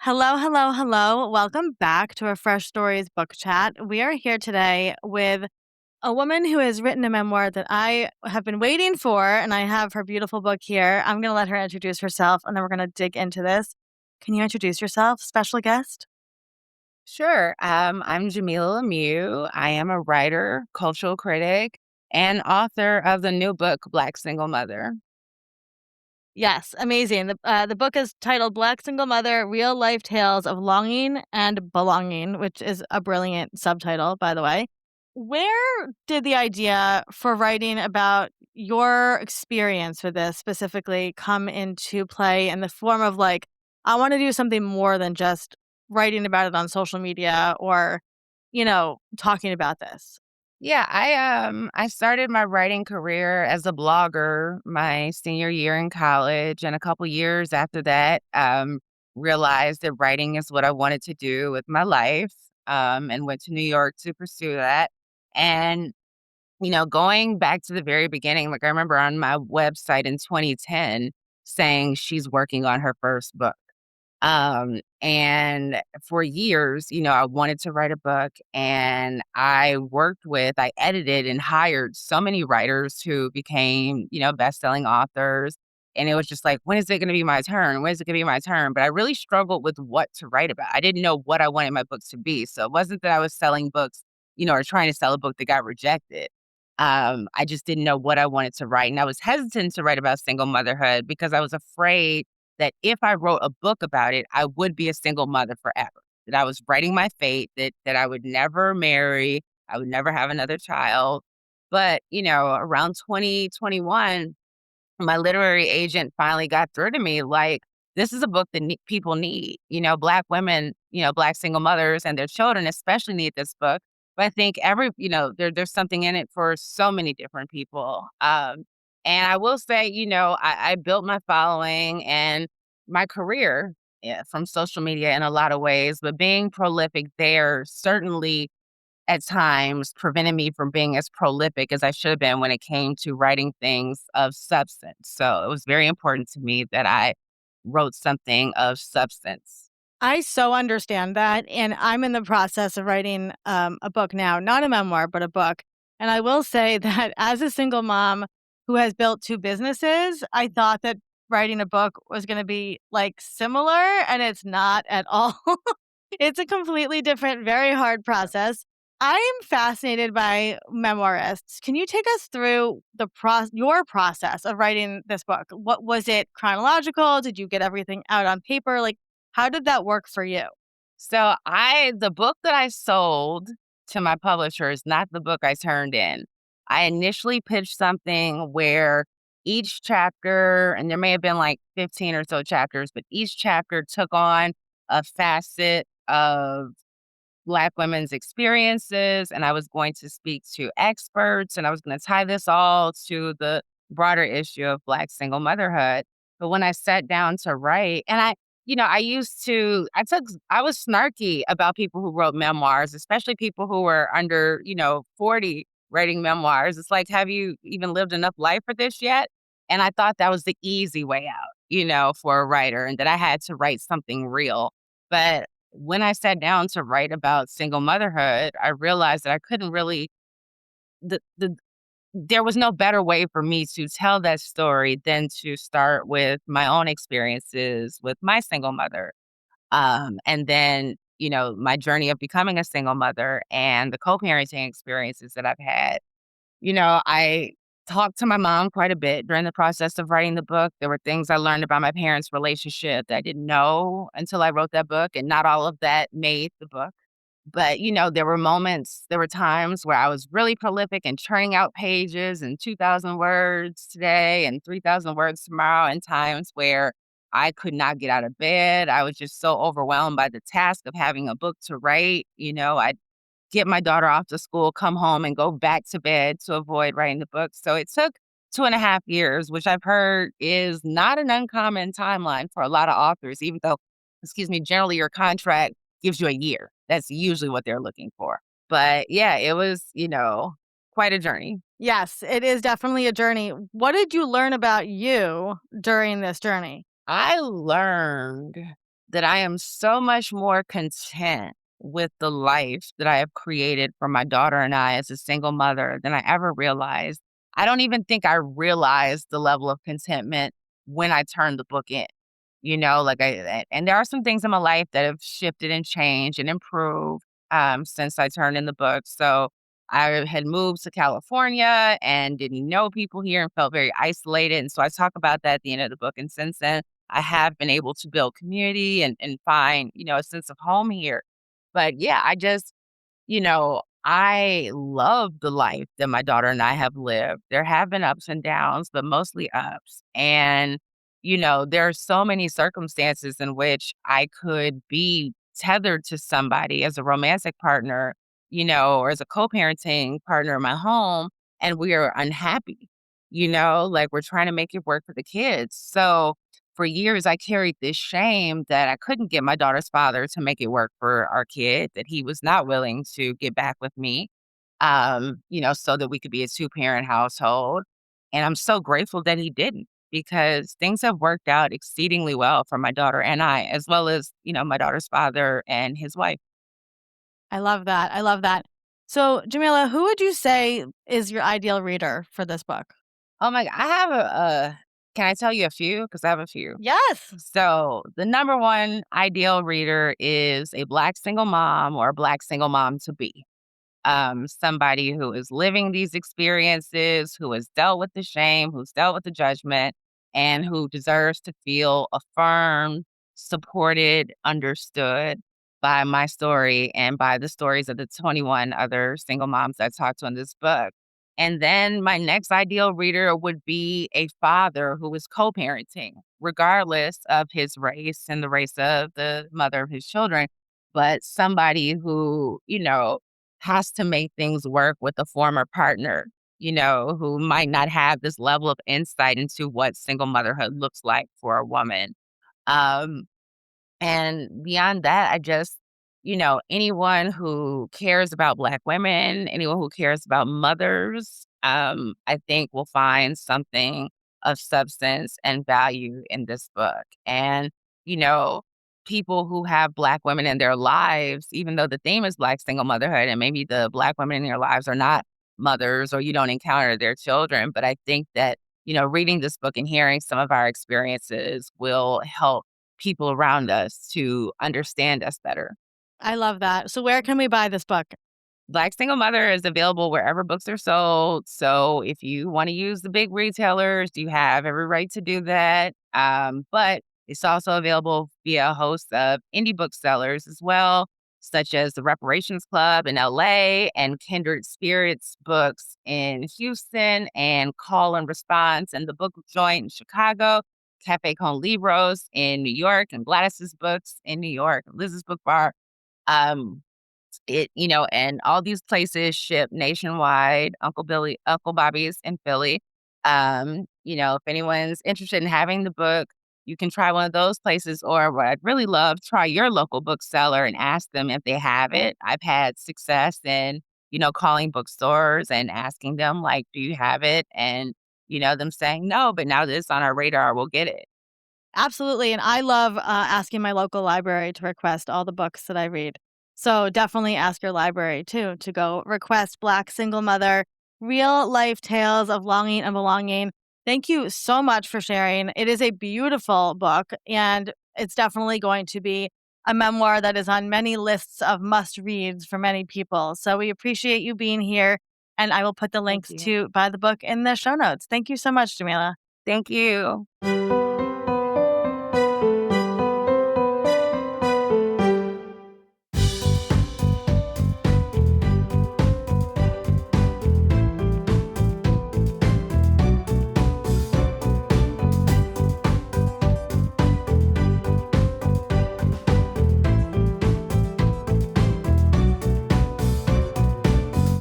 Hello, hello, hello. Welcome back to a Fresh Stories book chat. We are here today with a woman who has written a memoir that I have been waiting for, and I have her beautiful book here. I'm going to let her introduce herself, and then we're going to dig into this. Can you introduce yourself, special guest? Sure. I'm Jamilah Lemieux. I am a writer, cultural critic, and author of the new book, Black Single Mother. Yes, amazing. The book is titled Black Single Mother Real Life Tales of Longing and Belonging, which is a brilliant subtitle, by the way. Where did the idea for writing about your experience with this specifically come into play in the form of like, I want to do something more than just writing about it on social media or, talking about this? Yeah, I started my writing career as a blogger my senior year in college, and a couple years after that, realized that writing is what I wanted to do with my life, and went to New York to pursue that. And going back to the very beginning, like I remember on my website in 2010 saying she's working on her first book. And for years, I wanted to write a book and I edited and hired so many writers who became, best-selling authors. And it was just like, when is it going to be my turn? When is it going to be my turn? But I really struggled with what to write about. I didn't know what I wanted my books to be. So it wasn't that I was selling books, or trying to sell a book that got rejected. I just didn't know what I wanted to write. And I was hesitant to write about single motherhood because I was afraid that if I wrote a book about it, I would be a single mother forever. That I was writing my fate, that I would never marry, I would never have another child. But, around 2021, my literary agent finally got through to me like, this is a book that people need. Black women, Black single mothers and their children especially need this book. But I think there's something in it for so many different people. And I will say, I built my following and my career, yeah, from social media in a lot of ways, but being prolific there certainly at times prevented me from being as prolific as I should have been when it came to writing things of substance. So it was very important to me that I wrote something of substance. I so understand that, and I'm in the process of writing, a book now, not a memoir, but a book, and I will say that as a single mom who has built 2 businesses, I thought that writing a book was gonna be, like, similar, and it's not at all. It's a completely different, very hard process. I am fascinated by memoirists. Can you take us through your process of writing this book? What was it chronological? Did you get everything out on paper? Like, how did that work for you? The book that I sold to my publisher is not the book I turned in. I initially pitched something where each chapter, and there may have been like 15 or so chapters, but each chapter took on a facet of Black women's experiences, and I was going to speak to experts, and I was gonna tie this all to the broader issue of Black single motherhood. But when I sat down to write, and I was snarky about people who wrote memoirs, especially people who were under, 40 writing memoirs. It's like, have you even lived enough life for this yet? And I thought that was the easy way out, for a writer, and that I had to write something real. But when I sat down to write about single motherhood, I realized that I couldn't really the there was no better way for me to tell that story than to start with my own experiences with my single mother. And then, my journey of becoming a single mother and the co-parenting experiences that I've had. I talked to my mom quite a bit during the process of writing the book. There were things I learned about my parents' relationship that I didn't know until I wrote that book, and not all of that made the book. But, there were times where I was really prolific and churning out pages and 2,000 words today and 3,000 words tomorrow, and times where I could not get out of bed. I was just so overwhelmed by the task of having a book to write. I'd get my daughter off to school, come home, and go back to bed to avoid writing the book. So it took 2.5 years, which I've heard is not an uncommon timeline for a lot of authors, even though, excuse me, generally your contract gives you a year. That's usually what they're looking for. But yeah, it was, quite a journey. Yes, it is definitely a journey. What did you learn about you during this journey? I learned that I am so much more content with the life that I have created for my daughter and I as a single mother than I ever realized. I don't even think I realized the level of contentment when I turned the book in. Like and there are some things in my life that have shifted and changed and improved since I turned in the book. So I had moved to California and didn't know people here and felt very isolated. And so I talk about that at the end of the book. And since then, I have been able to build community and find, a sense of home here. But yeah, I love the life that my daughter and I have lived. There have been ups and downs, but mostly ups. And, there are so many circumstances in which I could be tethered to somebody as a romantic partner, or as a co parenting partner in my home, and we are unhappy, like we're trying to make it work for the kids. So, for years, I carried this shame that I couldn't get my daughter's father to make it work for our kid, that he was not willing to get back with me, so that we could be a two-parent household. And I'm so grateful that he didn't because things have worked out exceedingly well for my daughter and I, as well as, my daughter's father and his wife. I love that. I love that. So, Jamila, who would you say is your ideal reader for this book? Oh my, I have can I tell you a few? Because I have a few. Yes. So, the number one ideal reader is a Black single mom or a Black single mom to be. Somebody who is living these experiences, who has dealt with the shame, who's dealt with the judgment, and who deserves to feel affirmed, supported, understood by my story and by the stories of the 21 other single moms I talked to in this book. And then my next ideal reader would be a father who is co parenting, regardless of his race and the race of the mother of his children, but somebody who, has to make things work with a former partner, who might not have this level of insight into what single motherhood looks like for a woman. Um, and beyond that, anyone who cares about Black women, anyone who cares about mothers, I think will find something of substance and value in this book. And, you know, people who have Black women in their lives, even though the theme is Black single motherhood, and maybe the Black women in your lives are not mothers or you don't encounter their children. But I think that, reading this book and hearing some of our experiences will help people around us to understand us better. I love that. So, where can we buy this book? Black Single Mother is available wherever books are sold. So if you want to use the big retailers, you have every right to do that. But it's also available via a host of indie booksellers as well, such as the Reparations Club in LA and Kindred Spirits Books in Houston and Call and Response and the Book Joint in Chicago, Cafe Con Libros in New York, and Gladys's Books in New York, Liz's Book Bar. Um, and all these places ship nationwide, Uncle Bobby's in Philly. If anyone's interested in having the book, you can try one of those places, or what I'd really love, try your local bookseller and ask them if they have it. I've had success in, calling bookstores and asking them, like, do you have it? And, them saying no, but now that it's on our radar, we'll get it. Absolutely. And I love asking my local library to request all the books that I read. So, definitely ask your library too to go request Black Single Mother, Real Life Tales of Longing and Belonging. Thank you so much for sharing. It is a beautiful book, and it's definitely going to be a memoir that is on many lists of must reads for many people. So, we appreciate you being here. And I will put the Thank links you. to buy the book in the show notes. Thank you so much, Jamila. Thank you.